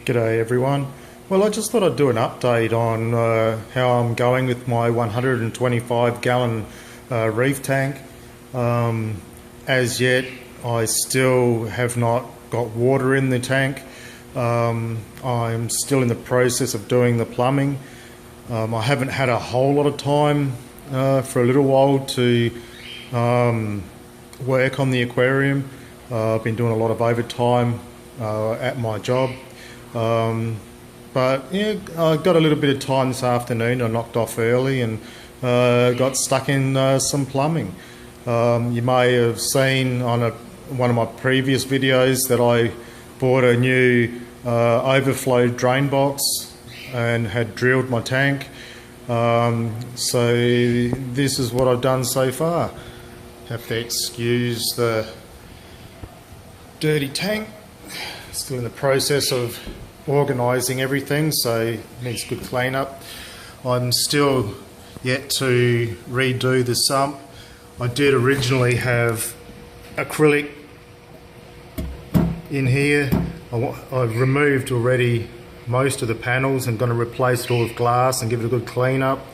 G'day everyone. Well, I just thought I'd do an update on how I'm going with my 125 gallon reef tank. As yet, I still have not got water in the tank. I'm still in the process of doing the plumbing. I haven't had a whole lot of time for a little while to work on the aquarium. I've been doing a lot of overtime at my job. But yeah, I got a little bit of time this afternoon. I knocked off early and got stuck in some plumbing. You may have seen on one of my previous videos that I bought a new overflow drain box and had drilled my tank. So this is what I've done so far. Have to excuse the dirty tank. Still in the process of organising everything, so it needs good cleanup. I'm still yet to redo the sump. I did originally have acrylic in here. I've removed already most of the panels and going to replace it all with glass and give it a good cleanup.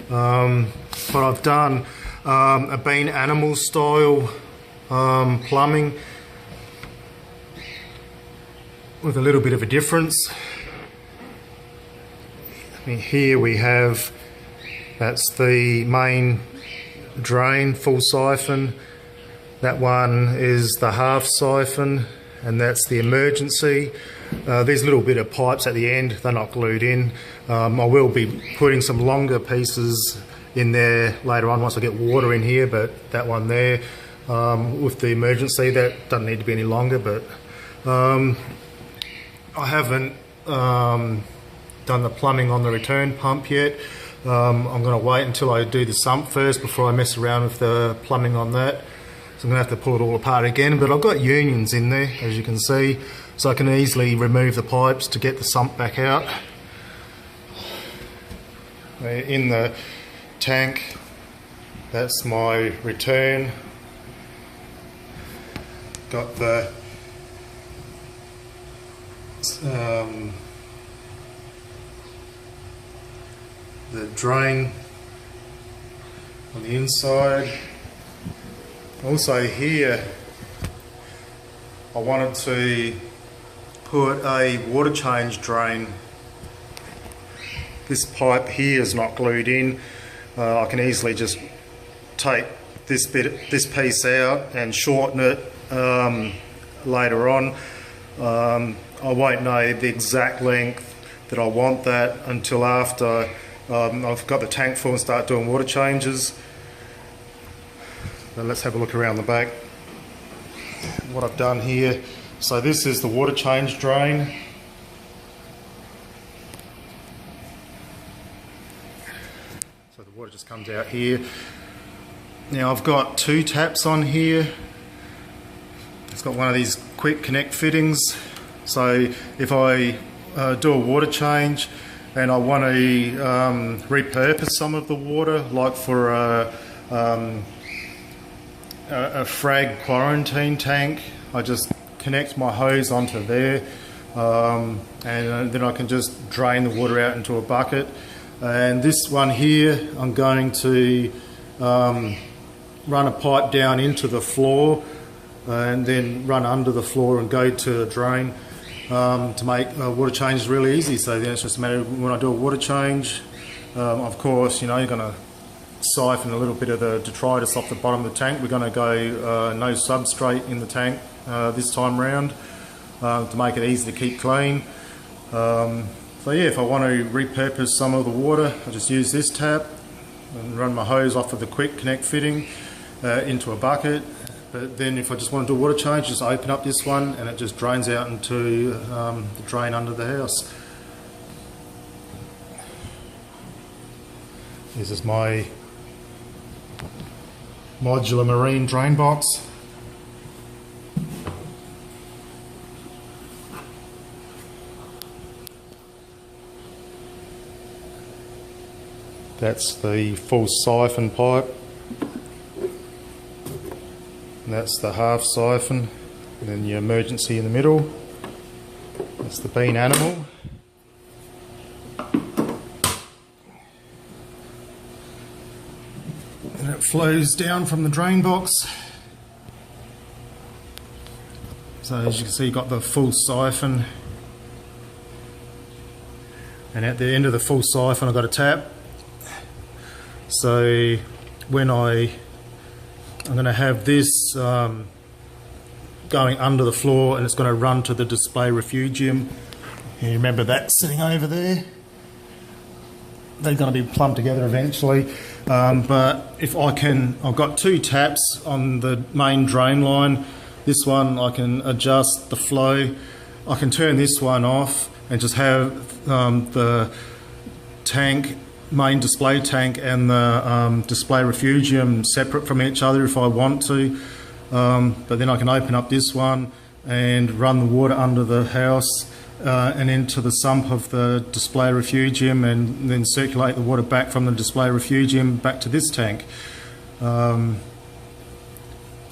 But I've done a bean animal style plumbing with a little bit of a difference. Here we have, that's the main drain, full siphon. That one is the half siphon, and that's the emergency. These little bit of pipes at the end, they're not glued in. I will be putting some longer pieces in there later on once I get water in here, but that one there with the emergency, that doesn't need to be any longer. But I haven't done the plumbing on the return pump yet. I'm going to wait until I do the sump first before I mess around with the plumbing on that. So I'm going to have to pull it all apart again, but I've got unions in there, as you can see, so I can easily remove the pipes to get the sump back out. In the tank, that's my return. Got the drain on the inside. Also here, I wanted to put a water change drain. This pipe here is not glued in. I can easily just take this piece out and shorten it later on. I won't know the exact length that I want that until after I've got the tank full and start doing water changes. Now let's have a look around the back. What I've done here, so this is the water change drain. So the water just comes out here. Now I've got two taps on here. It's got one of these quick connect fittings. So if I do a water change and I want to repurpose some of the water, like for a frag quarantine tank, I just connect my hose onto there, and then I can just drain the water out into a bucket. And this one here, I'm going to run a pipe down into the floor and then run under the floor and go to the drain. To make water changes really easy. So then it's just a matter of when I do a water change, of course, you know, you're going to siphon a little bit of the detritus off the bottom of the tank. We're going to go no substrate in the tank this time round to make it easy to keep clean. So yeah, if I want to repurpose some of the water, I just use this tap and run my hose off of the quick connect fitting into a bucket. But then if I just want to do a water change, just open up this one and it just drains out into the drain under the house. This is my modular marine drain box. That's the full siphon pipe. And that's the half siphon, and then your emergency in the middle. That's the bean animal. And it flows down from the drain box. So as you can see, you've got the full siphon. And at the end of the full siphon, I've got a tap. So when I'm going to have this going under the floor, and it's going to run to the display refugium. You remember that sitting over there? They're going to be plumbed together eventually. But if I can, I've got two taps on the main drain line. This one I can adjust the flow. I can turn this one off and just have the tank, main display tank, and the display refugium separate from each other if I want to. But then I can open up this one and run the water under the house and into the sump of the display refugium, and then circulate the water back from the display refugium back to this tank. So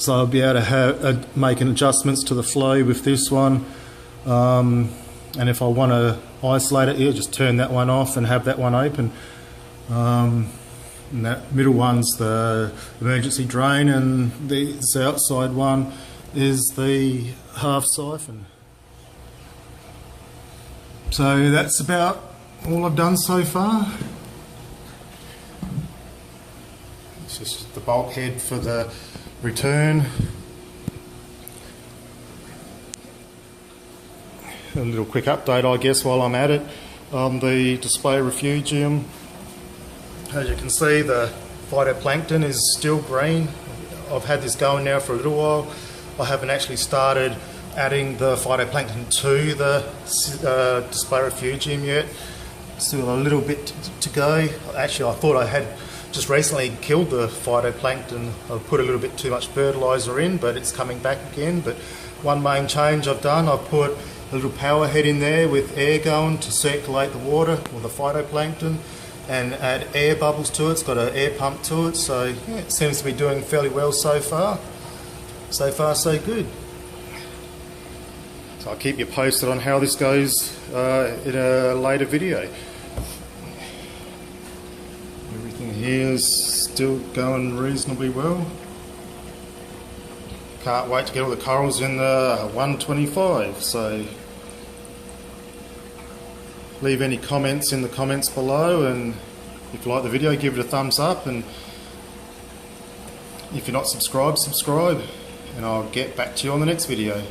I'll be able to make adjustments to the flow with this one, and if I want to isolate it here, just turn that one off and have that one open. And that middle one's the emergency drain, and this outside one is the half siphon. So that's about all I've done so far. It's just the bulkhead for the return. A little quick update, I guess, while I'm at it. On the display refugium, as you can see, the phytoplankton is still green. I've had this going now for a little while. I haven't actually started adding the phytoplankton to the display refugium yet. Still a little bit to go. Actually, I thought I had just recently killed the phytoplankton. I've put a little bit too much fertiliser in, but it's coming back again. But one main change I've done, I've put a little power head in there with air going to circulate the water or the phytoplankton, and add air bubbles to it. It's got an air pump to it, so yeah, it seems to be doing fairly well so far. So far, so good. So I'll keep you posted on how this goes in a later video. Everything here is still going reasonably well. Can't wait to get all the corals in the 125, so leave any comments in the comments below, and if you like the video, give it a thumbs up, and if you're not subscribed, subscribe, and I'll get back to you on the next video.